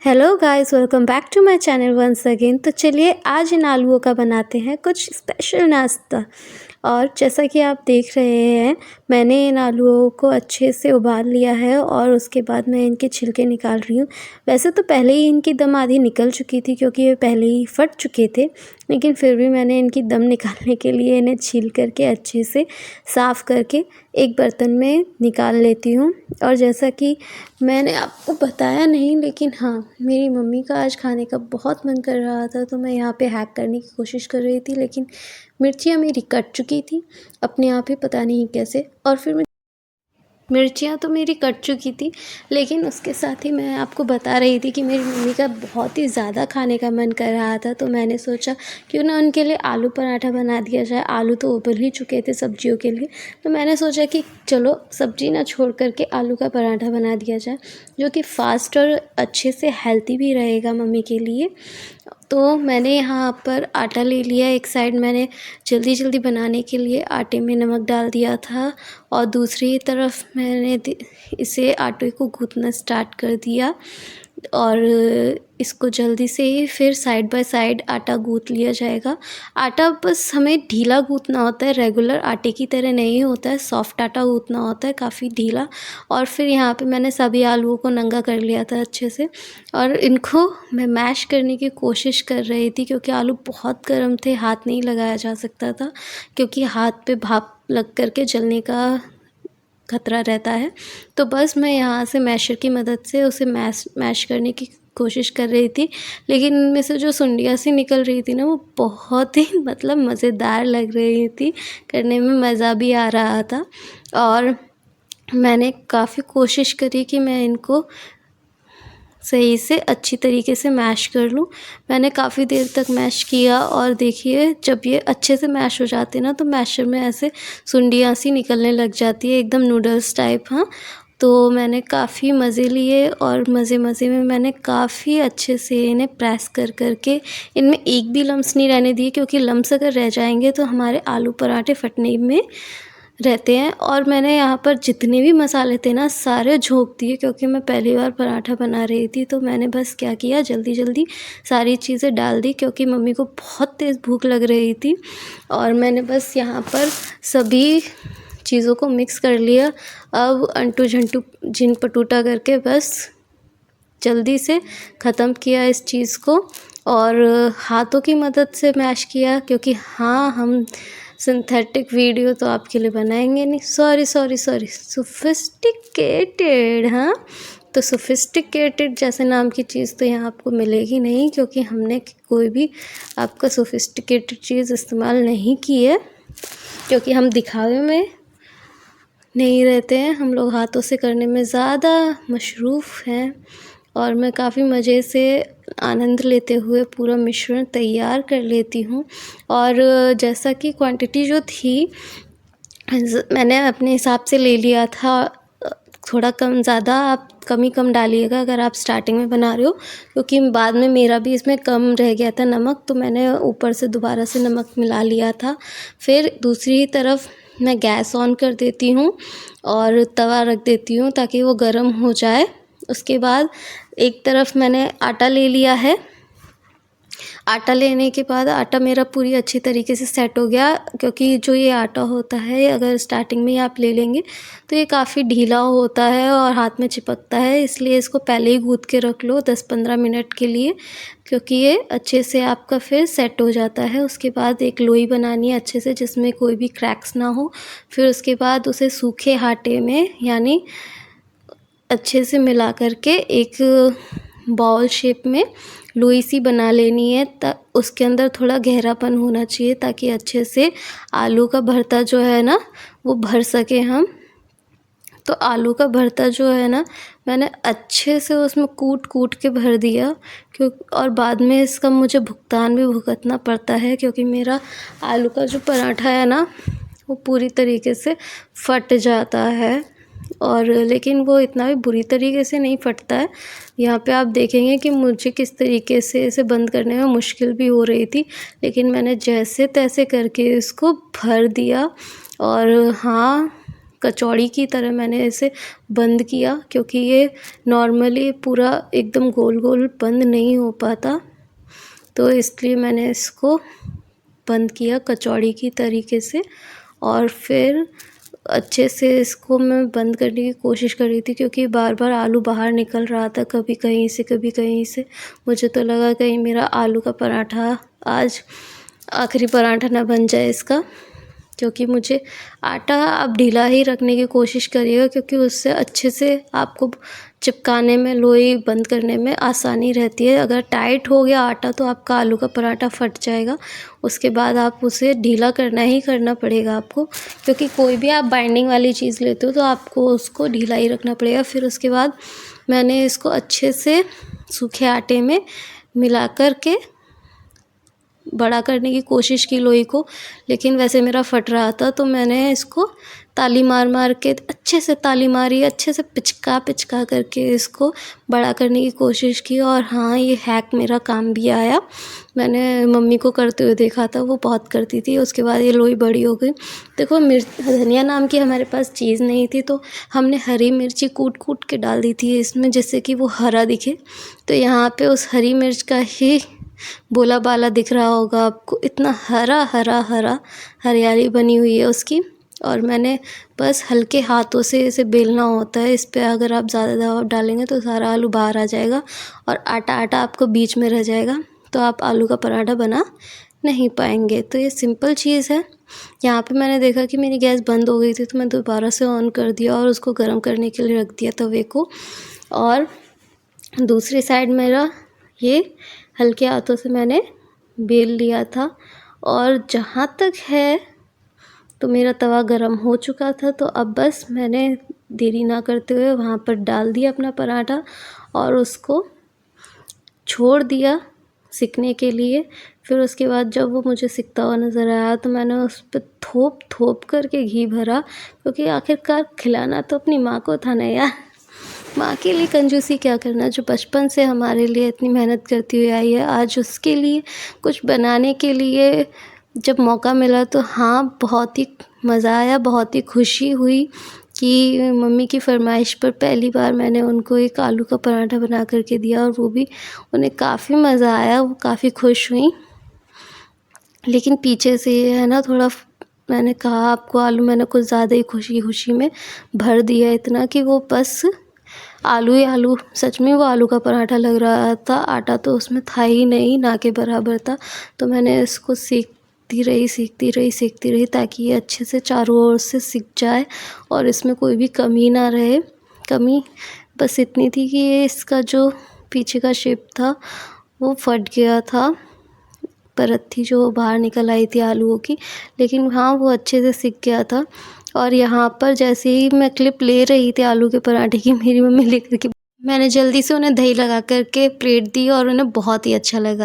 Hello guys, welcome back to my channel once again. तो चलिए आज इन आलूओं का बनाते हैं कुछ स्पेशल नाश्ता। और जैसा कि आप देख रहे हैं, मैंने इन आलूओं को अच्छे से उबाल लिया है और उसके बाद मैं इनके छिलके निकाल रही हूँ। वैसे तो पहले ही इनकी दम आधी निकल चुकी थी क्योंकि ये पहले ही फट चुके थे, लेकिन फिर भी मैंने इनकी दम निकालने के लिए इन्हें छील करके अच्छे से साफ़ करके एक बर्तन में निकाल लेती हूँ। और जैसा कि मैंने आपको बताया नहीं, लेकिन हाँ, मेरी मम्मी का आज खाने का बहुत मन कर रहा था, तो मैं यहाँ पे हैक करने की कोशिश कर रही थी, लेकिन मिर्चियाँ मेरी कट चुकी थी अपने आप ही, पता नहीं कैसे। और फिर मिर्चियाँ तो मेरी कट चुकी थी, लेकिन उसके साथ ही मैं आपको बता रही थी कि मेरी मम्मी का बहुत ही ज़्यादा खाने का मन कर रहा था, तो मैंने सोचा क्यों ना उनके लिए आलू पराठा बना दिया जाए। आलू तो उबल ही चुके थे सब्जियों के लिए, तो मैंने सोचा कि चलो सब्जी ना छोड़ करके आलू का पराठा बना दिया जाए, जो कि फ़ास्ट और अच्छे से हेल्दी भी रहेगा मम्मी के लिए। तो मैंने यहाँ पर आटा ले लिया। एक साइड मैंने जल्दी जल्दी बनाने के लिए आटे में नमक डाल दिया था, और दूसरी तरफ मैंने इसे आटे को गूँथना स्टार्ट कर दिया। और इसको जल्दी से ही फिर साइड बाय साइड आटा गूँथ लिया जाएगा। आटा बस हमें ढीला गूँथना होता है, रेगुलर आटे की तरह नहीं होता है, सॉफ्ट आटा गूँथना होता है, काफ़ी ढीला। और फिर यहाँ पे मैंने सभी आलूओं को नंगा कर लिया था अच्छे से, और इनको मैं मैश करने की कोशिश कर रही थी क्योंकि आलू बहुत गर्म थे, हाथ नहीं लगाया जा सकता था क्योंकि हाथ पे भाप लग कर के जलने का खतरा रहता है। तो बस मैं यहाँ से मैशर की मदद से उसे मैश करने की कोशिश कर रही थी, लेकिन इनमें से जो सुंडियाँ सी निकल रही थी ना, वो बहुत ही मतलब मज़ेदार लग रही थी, करने में मज़ा भी आ रहा था। और मैंने काफ़ी कोशिश करी कि मैं इनको सही से अच्छी तरीके से मैश कर लूँ। मैंने काफ़ी देर तक मैश किया, और देखिए जब ये अच्छे से मैश हो जाते हैं ना, तो मैशर में ऐसे सुंडियाँ सी निकलने लग जाती है, एकदम नूडल्स टाइप। हाँ, तो मैंने काफ़ी मज़े लिए, और मज़े में मैंने काफ़ी अच्छे से इन्हें प्रेस कर के इनमें एक भी लम्स नहीं रहने दिए, क्योंकि लम्स अगर रह जाएंगे तो हमारे आलू पराठे फटने में रहते हैं। और मैंने यहाँ पर जितने भी मसाले थे ना, सारे झोंक दिए, क्योंकि मैं पहली बार पराठा बना रही थी। तो मैंने बस क्या किया, जल्दी जल्दी सारी चीज़ें डाल दी, क्योंकि मम्मी को बहुत तेज़ भूख लग रही थी। और मैंने बस यहाँ पर सभी चीज़ों को मिक्स कर लिया। अब अंटू झंटू जिन पटूटा करके बस जल्दी से ख़त्म किया इस चीज़ को, और हाथों की मदद से मैश किया, क्योंकि हाँ, हम सिंथेटिक वीडियो तो आपके लिए बनाएंगे नहीं, सॉरी सोफिस्टिकेटेड। हाँ, तो सोफिस्टिकेटेड जैसे नाम की चीज़ तो यहाँ आपको मिलेगी नहीं, क्योंकि हमने कोई भी आपका सोफिस्टिकेटेड चीज़ इस्तेमाल नहीं की है, क्योंकि हम दिखावे में नहीं रहते हैं, हम लोग हाथों से करने में ज़्यादा मशरूफ़ हैं। और मैं काफ़ी मज़े से आनंद लेते हुए पूरा मिश्रण तैयार कर लेती हूँ। और जैसा कि क्वांटिटी जो थी मैंने अपने हिसाब से ले लिया था, थोड़ा कम ज़्यादा आप कम ही कम डालिएगा अगर आप स्टार्टिंग में बना रहे हो, क्योंकि बाद में मेरा भी इसमें कम रह गया था नमक, तो मैंने ऊपर से दोबारा से नमक मिला लिया था। फिर दूसरी तरफ मैं गैस ऑन कर देती हूँ और तवा रख देती हूँ ताकि वो गर्म हो जाए। उसके बाद एक तरफ मैंने आटा ले लिया है। आटा लेने के बाद आटा मेरा पूरी अच्छी तरीके से सेट हो गया, क्योंकि जो ये आटा होता है अगर स्टार्टिंग में ही आप ले लेंगे तो ये काफ़ी ढीला होता है और हाथ में चिपकता है, इसलिए इसको पहले ही गूँथ के रख लो 10-15 मिनट के लिए, क्योंकि ये अच्छे से आपका फिर सेट हो जाता है। उसके बाद एक लोई बनानी है अच्छे से, जिसमें कोई भी क्रैक्स ना हो। फिर उसके बाद उसे सूखे आटे में यानी अच्छे से मिला करके एक बॉल शेप में लोई सी बना लेनी है। उसके अंदर थोड़ा गहरापन होना चाहिए ताकि अच्छे से आलू का भरता जो है ना वो भर सके हम। तो आलू का भरता जो है ना, मैंने अच्छे से उसमें कूट के भर दिया, और बाद में इसका मुझे भुगतान भी भुगतना पड़ता है, क्योंकि मेरा आलू का जो पराठा है ना वो पूरी तरीके से फट जाता है। और लेकिन वो इतना भी बुरी तरीके से नहीं फटता है। यहाँ पे आप देखेंगे कि मुझे किस तरीके से इसे बंद करने में मुश्किल भी हो रही थी, लेकिन मैंने जैसे तैसे करके इसको भर दिया। और हाँ, कचौड़ी की तरह मैंने इसे बंद किया, क्योंकि ये नॉर्मली पूरा एकदम गोल गोल बंद नहीं हो पाता, तो इसलिए मैंने इसको बंद किया कचौड़ी की तरीके से। और फिर अच्छे से इसको मैं बंद करने की कोशिश कर रही थी, क्योंकि बार बार आलू बाहर निकल रहा था, कभी कहीं से कभी कहीं से। मुझे तो लगा कहीं मेरा आलू का पराठा आज आखिरी पराठा ना बन जाए इसका, क्योंकि मुझे आटा आप ढीला ही रखने की कोशिश करिएगा, क्योंकि उससे अच्छे से आपको चिपकाने में, लोई बंद करने में आसानी रहती है। अगर टाइट हो गया आटा तो आपका आलू का पराठा फट जाएगा। उसके बाद आप उसे ढीला करना ही करना पड़ेगा आपको, क्योंकि कोई भी आप बाइंडिंग वाली चीज़ लेते हो तो आपको उसको ढीला ही रखना पड़ेगा। फिर उसके बाद मैंने इसको अच्छे से सूखे आटे में मिला कर के बड़ा करने की कोशिश की लोई को, लेकिन वैसे मेरा फट रहा था, तो मैंने इसको ताली मार मार के अच्छे से ताली मारी, अच्छे से पिचका करके इसको बड़ा करने की कोशिश की। और हाँ, ये हैक मेरा काम भी आया। मैंने मम्मी को करते हुए देखा था, वो बहुत करती थी। उसके बाद ये लोई बड़ी हो गई। देखो, धनिया नाम की हमारे पास चीज़ नहीं थी, तो हमने हरी मिर्ची कूट कूट के डाल दी थी इसमें, जिससे कि वो हरा दिखे। तो यहाँ पे उस हरी मिर्च का ही बोला बाला दिख रहा होगा आपको, इतना हरा हरा हरा हरियाली बनी हुई है उसकी। और मैंने बस हल्के हाथों से इसे बेलना होता है। इस पे अगर आप ज़्यादा दबाव डालेंगे तो सारा आलू बाहर आ जाएगा और आटा आटा आपको बीच में रह जाएगा, तो आप आलू का पराठा बना नहीं पाएंगे। तो ये सिंपल चीज़ है। यहाँ पे मैंने देखा कि मेरी गैस बंद हो गई थी, तो मैं दोबारा से ऑन कर दिया और उसको गर्म करने के लिए रख दिया तवे को। और दूसरी साइड मेरा ये हल्के हाथों से मैंने बेल लिया था। और जहाँ तक है तो मेरा तवा गरम हो चुका था, तो अब बस मैंने देरी ना करते हुए वहाँ पर डाल दिया अपना पराठा और उसको छोड़ दिया सिकने के लिए। फिर उसके बाद जब वो मुझे सिकता हुआ नज़र आया तो मैंने उस पर थोप थोप करके घी भरा, क्योंकि आखिरकार खिलाना तो अपनी माँ को था ना यार। माँ के लिए कंजूसी क्या करना, जो बचपन से हमारे लिए इतनी मेहनत करती हुई आई है, आज उसके लिए कुछ बनाने के लिए जब मौका मिला तो हाँ, बहुत ही मज़ा आया, बहुत ही खुशी हुई कि मम्मी की फरमाइश पर पहली बार मैंने उनको एक आलू का पराठा बना करके दिया, और वो भी उन्हें काफ़ी मज़ा आया, वो काफ़ी खुश हुई। लेकिन पीछे से ये है ना, थोड़ा मैंने कहा आपको, आलू मैंने कुछ ज़्यादा ही खुशी खुशी में भर दिया, इतना कि वो बस आलू ही आलू, सच में वो आलू का पराठा लग रहा था। आटा तो उसमें था ही नहीं, ना के बराबर था। तो मैंने इसको सीखती रही ताकि ये अच्छे से चारों ओर से सिक जाए और इसमें कोई भी कमी ना रहे। कमी बस इतनी थी कि ये इसका जो पीछे का शेप था वो फट गया था, परत थी जो बाहर निकल आई थी आलूओं की, लेकिन हाँ, वो अच्छे से सिक गया था। और यहाँ पर जैसे ही मैं क्लिप ले रही थी आलू के पराठे की, मेरी मम्मी लेकर के, मैंने जल्दी से उन्हें दही लगा करके प्लेट दी और उन्हें बहुत ही अच्छा लगा।